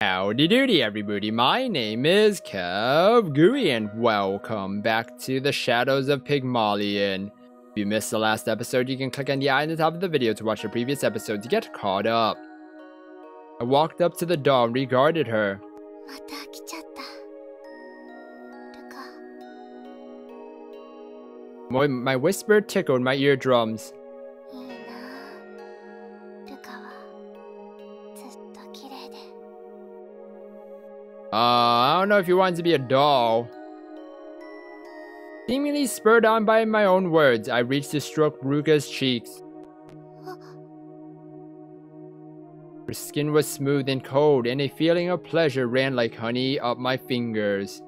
Howdy doody everybody, my name is KevGuuey and welcome back to the Shadows of Pygmalion. If you missed the last episode, you can click on the eye on the top of the video to watch the previous episode to get caught up. I walked up to the doll and regarded her. My whisper tickled my eardrums. I don't know if you wanted to be a doll. Seemingly spurred on by my own words, I reached to stroke Ruka's cheeks. Her skin was smooth and cold, and a feeling of pleasure ran like honey up my fingers.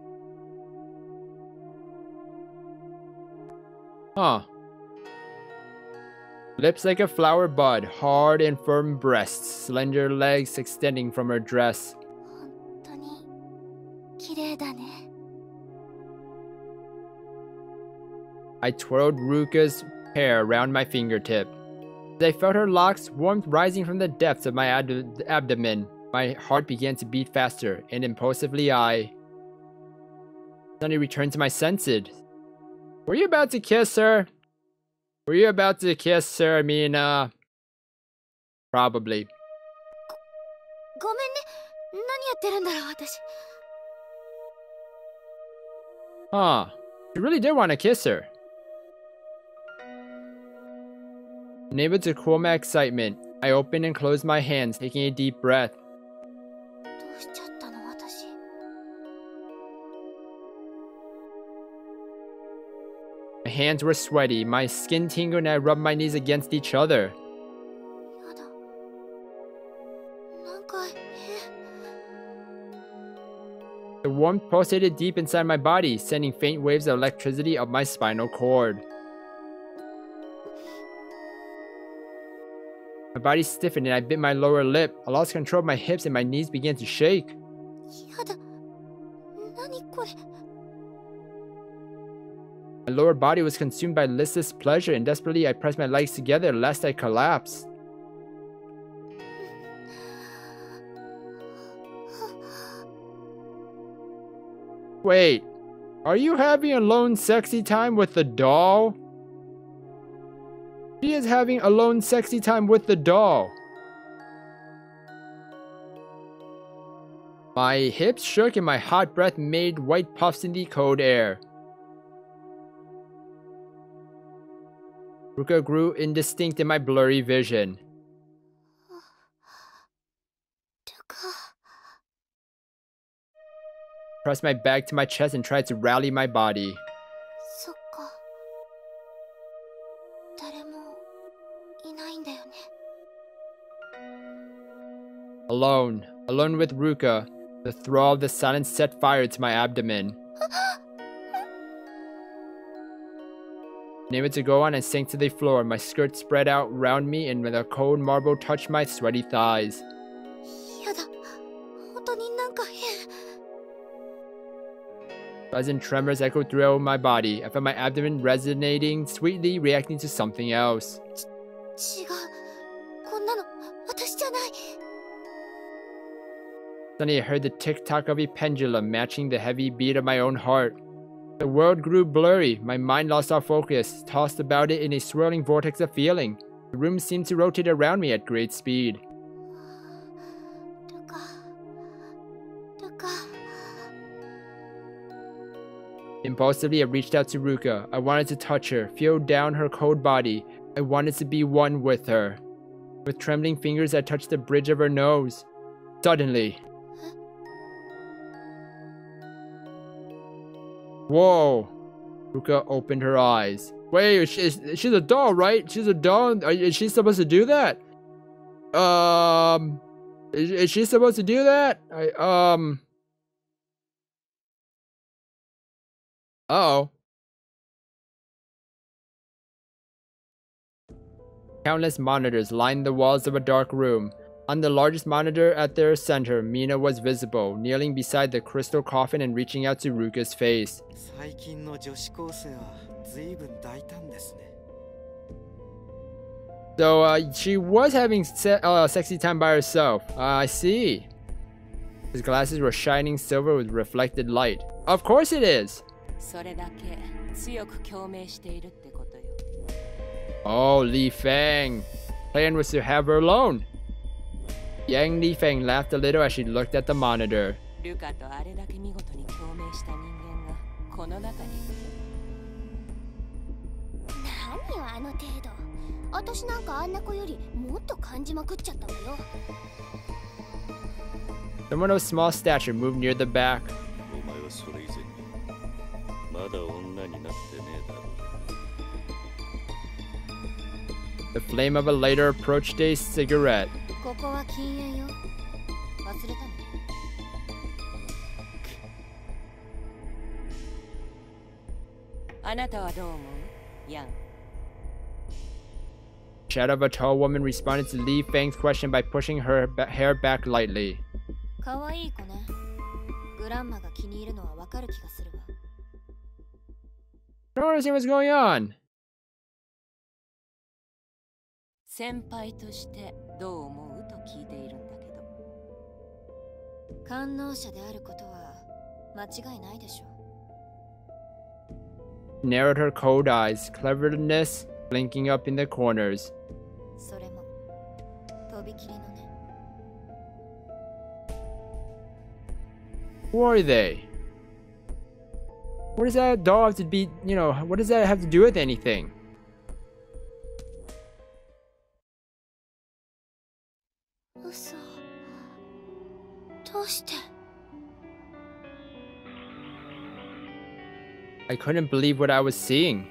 Lips like a flower bud, hard and firm breasts, slender legs extending from her dress. I twirled Ruka's hair around my fingertip. As I felt her locks, warmth rising from the depths of my abdomen, my heart began to beat faster, and impulsively I suddenly returned to my senses. Were you about to kiss her? Were you about to kiss her, Mina? Probably. You really did want to kiss her. Unable to cool my excitement, I opened and closed my hands, taking a deep breath. My hands were sweaty, my skin tingled, and I rubbed my knees against each other. The warmth pulsated deep inside my body, sending faint waves of electricity up my spinal cord. My body stiffened and I bit my lower lip. I lost control of my hips and my knees began to shake. My lower body was consumed by listless pleasure, and desperately I pressed my legs together lest I collapse. Wait, are you having alone sexy time with the doll? She is having alone sexy time with the doll. My hips shook and my hot breath made white puffs in the cold air. Ruka grew indistinct in my blurry vision. Pressed my back to my chest and tried to rally my body. Alone with Ruka, the throb of the silence set fire to my abdomen. Unable to go on, I sank to the floor, my skirt spread out round me and the cold marble touched my sweaty thighs. Pleasant tremors echoed throughout my body. I felt my abdomen resonating sweetly, reacting to something else. Suddenly I heard the tick-tock of a pendulum matching the heavy beat of my own heart. The world grew blurry, my mind lost all focus, tossed about it in a swirling vortex of feeling. The room seemed to rotate around me at great speed. Impulsively, I reached out to Ruka. I wanted to touch her, feel down her cold body. I wanted to be one with her. With trembling fingers, I touched the bridge of her nose. Suddenly... Whoa! Ruka opened her eyes. Wait, she's a doll, right? She's a doll? Is she supposed to do that? Is she supposed to do that? Uh-oh. Countless monitors lined the walls of a dark room. On the largest monitor at their center, Mina was visible, kneeling beside the crystal coffin and reaching out to Ruka's face. So, she was having sexy time by herself. I see. His glasses were shining silver with reflected light. Of course it is! Oh, Li Fang. Plan was to have her alone. Yang Li Fang laughed a little as she looked at the monitor. Someone of small stature moved near the back. The flame of a lighter approached a cigarette. Shadow of a tall woman responded to Li Fang's question by pushing her hair back lightly. I don't understand what's going on. Narrowed her cold eyes, cleverness blinking up in the corners. Who are they? What does that doll have to be, what does that have to do with anything? I couldn't believe what I was seeing.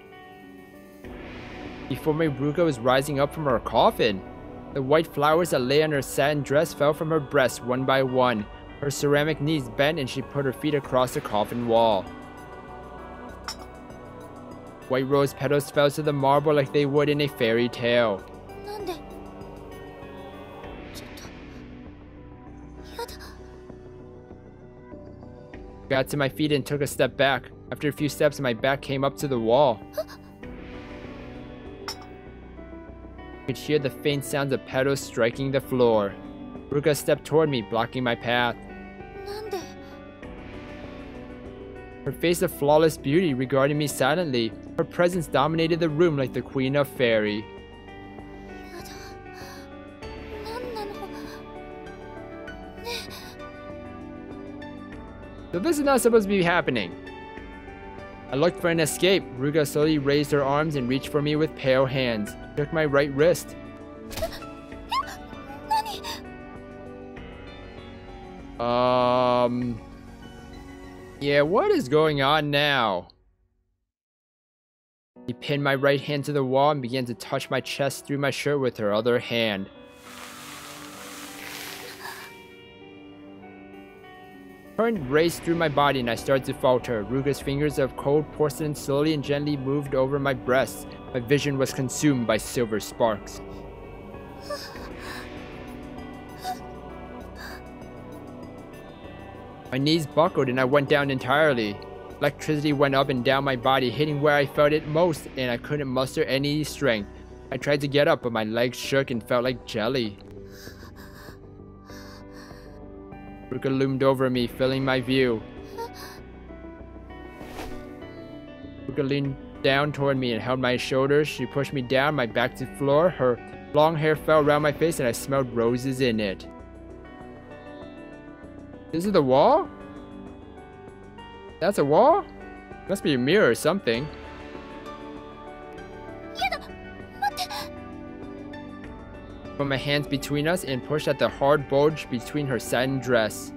Before me, Ruka was rising up from her coffin. The white flowers that lay on her satin dress fell from her breasts one by one. Her ceramic knees bent and she put her feet across the coffin wall. White rose petals fell to the marble like they would in a fairy tale. Got to my feet and took a step back. After a few steps, my back came up to the wall. I could hear the faint sounds of petals striking the floor. Ruka stepped toward me, blocking my path. Her face of flawless beauty regarded me silently. Her presence dominated the room like the queen of fairy. So this is not supposed to be happening. I looked for an escape. Ruka slowly raised her arms and reached for me with pale hands. She took my right wrist. Yeah, what is going on now? She pinned my right hand to the wall and began to touch my chest through my shirt with her other hand. Current raced through my body and I started to falter. Ruka's fingers of cold porcelain slowly and gently moved over my breasts. My vision was consumed by silver sparks. My knees buckled and I went down entirely. Electricity went up and down my body, hitting where I felt it most, and I couldn't muster any strength. I tried to get up, but my legs shook and felt like jelly. Ruka loomed over me, filling my view. Ruka leaned down toward me and held my shoulders. She pushed me down, my back to the floor. Her long hair fell around my face and I smelled roses in it. This is the wall? That's a wall? Must be a mirror or something. Put my hands between us and pushed at the hard bulge between her satin dress.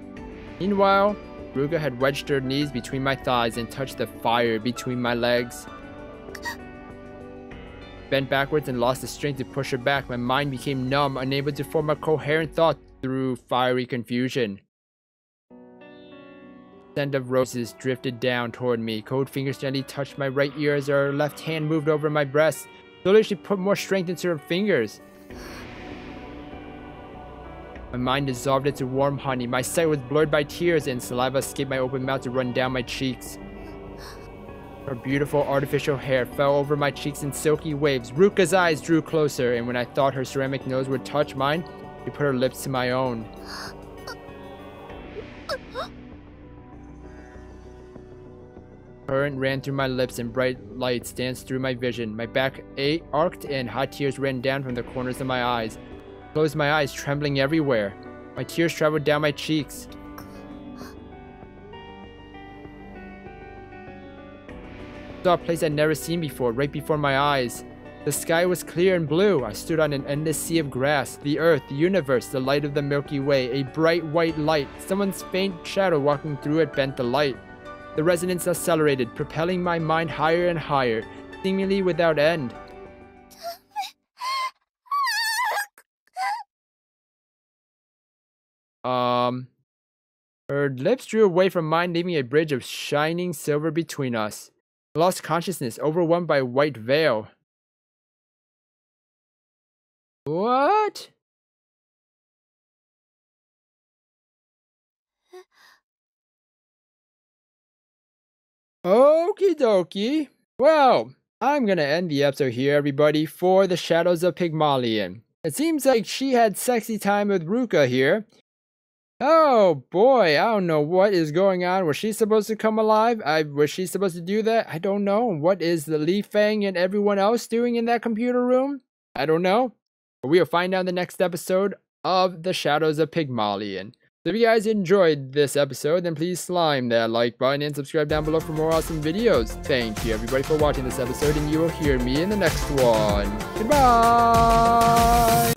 Meanwhile, Ruka had wedged her knees between my thighs and touched the fire between my legs. Bent backwards and lost the strength to push her back. My mind became numb, unable to form a coherent thought through fiery confusion. The scent of roses drifted down toward me. Cold fingers gently touched my right ear as her left hand moved over my breast. Slowly she put more strength into her fingers. My mind dissolved into warm honey. My sight was blurred by tears and saliva escaped my open mouth to run down my cheeks. Her beautiful artificial hair fell over my cheeks in silky waves. Ruka's eyes drew closer, and when I thought her ceramic nose would touch mine, she put her lips to my own. Current ran through my lips and bright lights danced through my vision. My back arched and hot tears ran down from the corners of my eyes. I closed my eyes, trembling everywhere. My tears traveled down my cheeks. I saw a place I'd never seen before, right before my eyes. The sky was clear and blue. I stood on an endless sea of grass. The earth, the universe, the light of the Milky Way. A bright white light. Someone's faint shadow walking through it bent the light. The resonance accelerated, propelling my mind higher and higher, seemingly without end. Her lips drew away from mine, leaving a bridge of shining silver between us. I lost consciousness, overwhelmed by a white veil. What? Okie dokie. Well, I'm gonna end the episode here, everybody, for the Shadows of Pygmalion. It seems like she had sexy time with Ruka here. Oh boy, I don't know what is going on. Was she supposed to come alive? Was she supposed to do that? I don't know. What is the Li Fang and everyone else doing in that computer room? I don't know. But we will find out in the next episode of the Shadows of Pygmalion. So if you guys enjoyed this episode, then please slime that like button and subscribe down below for more awesome videos. Thank you everybody for watching this episode, and you will hear me in the next one. Goodbye!